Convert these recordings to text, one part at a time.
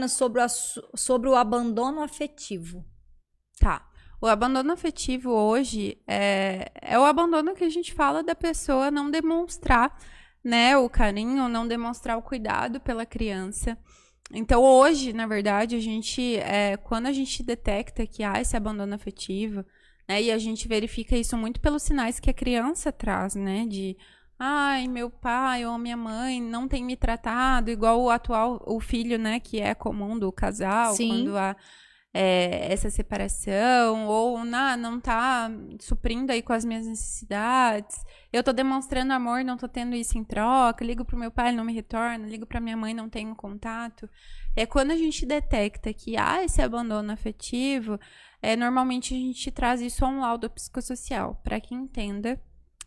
funciona sobre o abandono afetivo? Tá. O abandono afetivo hoje é o abandono que a gente fala da pessoa não demonstrar, né, o carinho, não demonstrar o cuidado pela criança. Então, hoje, na verdade, quando a gente detecta que há esse abandono afetivo, né, e a gente verifica isso muito pelos sinais que a criança traz, né, de, ai, meu pai ou minha mãe não tem me tratado igual o filho, né, que é comum do casal, Sim. quando há essa separação, ou não tá suprindo aí com as minhas necessidades, eu tô demonstrando amor, não tô tendo isso em troca, ligo pro meu pai, ele não me retorna, ligo pra minha mãe, não tenho contato. Quando a gente detecta que há esse abandono afetivo, normalmente a gente traz isso a um laudo psicossocial, para que entenda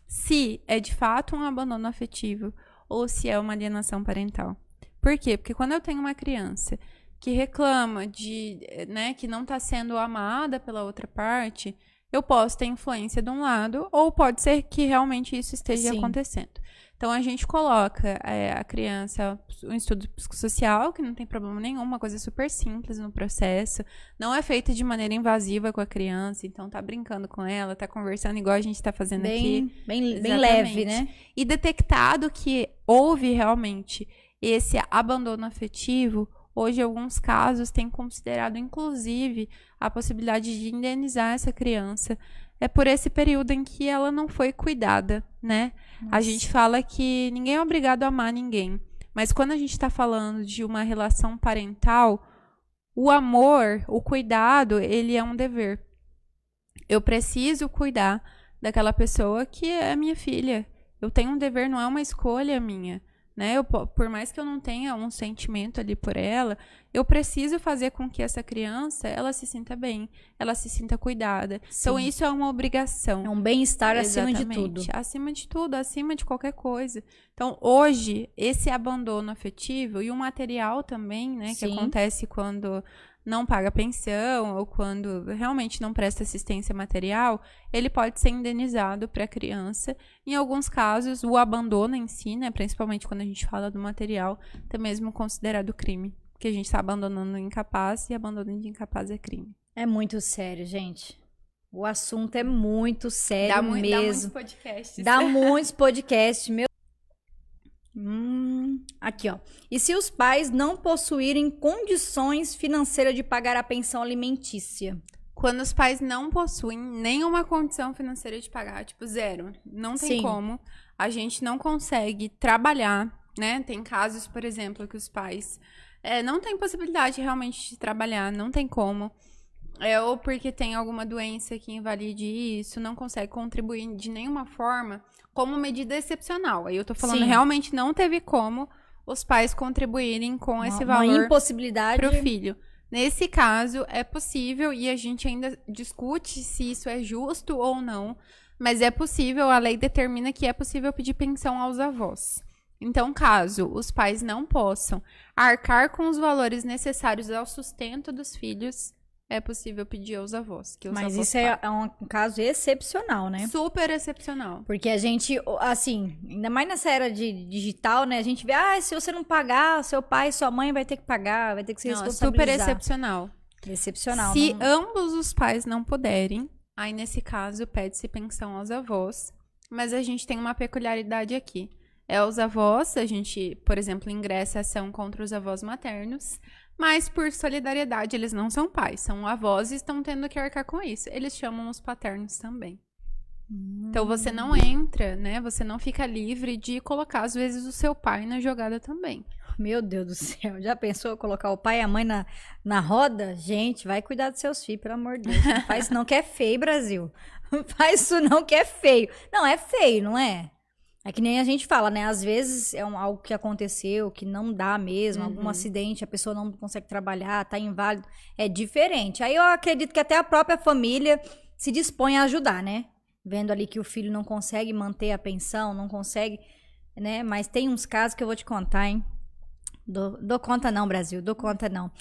se é de fato um abandono afetivo ou se é uma alienação parental. Por quê? Porque quando eu tenho uma criança que reclama que não está sendo amada pela outra parte, eu posso ter influência de um lado, ou pode ser que realmente isso esteja acontecendo. Então, a gente coloca a criança, um estudo psicossocial, que não tem problema nenhum, uma coisa super simples no processo, não é feita de maneira invasiva com a criança, então tá brincando com ela, tá conversando igual a gente tá fazendo aqui. Bem leve, né? E detectado que houve realmente esse abandono afetivo, hoje, alguns casos têm considerado, inclusive, a possibilidade de indenizar essa criança por esse período em que ela não foi cuidada, né? Nossa. A gente fala que ninguém é obrigado a amar ninguém, mas quando a gente está falando de uma relação parental, o amor, o cuidado, ele é um dever. Eu preciso cuidar daquela pessoa que é minha filha. Eu tenho um dever, não é uma escolha minha. Né? Por mais que eu não tenha um sentimento ali por ela, eu preciso fazer com que essa criança, ela se sinta bem, ela se sinta cuidada. Sim. Então, isso é uma obrigação. É um bem-estar acima de tudo. Acima de tudo, acima de qualquer coisa. Então, hoje, esse abandono afetivo e o material também, né, que acontece quando não paga pensão ou quando realmente não presta assistência material, ele pode ser indenizado para a criança. Em alguns casos, o abandono em si, né, principalmente quando a gente fala do material, é mesmo considerado crime. Porque a gente está abandonando o incapaz e abandono de incapaz é crime. É muito sério, gente. O assunto é muito sério mesmo. Dá muitos podcasts. Dá muitos podcasts, meu. Aqui, ó. E se os pais não possuírem condições financeiras de pagar a pensão alimentícia? Quando os pais não possuem nenhuma condição financeira de pagar, tipo zero, não tem como, a gente não consegue trabalhar, né? Tem casos, por exemplo, que os pais não têm possibilidade realmente de trabalhar, não tem como. Ou porque tem alguma doença que invalide isso, não consegue contribuir de nenhuma forma, como medida excepcional. Aí eu tô falando, realmente não teve como os pais contribuírem com esse valor uma impossibilidade pro filho. Nesse caso, é possível, e a gente ainda discute se isso é justo ou não, mas é possível, a lei determina que é possível pedir pensão aos avós. Então, caso os pais não possam arcar com os valores necessários ao sustento dos filhos, é possível pedir aos avós. Mas isso é um caso excepcional, né? Super excepcional. Porque a gente, assim, ainda mais nessa era digital, né? A gente vê, se você não pagar, seu pai e sua mãe vai ter que pagar, vai ter que se responsabilizar. Super excepcional. Excepcional. Se ambos os pais não puderem, aí nesse caso pede-se pensão aos avós. Mas a gente tem uma peculiaridade aqui. Os avós, a gente, por exemplo, ingressa ação contra os avós maternos, mas por solidariedade eles não são pais, são avós e estão tendo que arcar com isso. Eles chamam os paternos também. Então você não entra, né? Você não fica livre de colocar, às vezes, o seu pai na jogada também. Meu Deus do céu, já pensou colocar o pai e a mãe na roda? Gente, vai cuidar dos seus filhos, pelo amor de Deus. Não faz isso não que é feio, Brasil. Não faz isso não que é feio. Não, é feio, não é? É que nem a gente fala, né? Às vezes é algo que aconteceu, que não dá mesmo, algum acidente, a pessoa não consegue trabalhar, tá inválido. É diferente. Aí eu acredito que até a própria família se dispõe a ajudar, né? Vendo ali que o filho não consegue manter a pensão, não consegue, né? Mas tem uns casos que eu vou te contar, hein? Dou conta não, Brasil, dou conta não.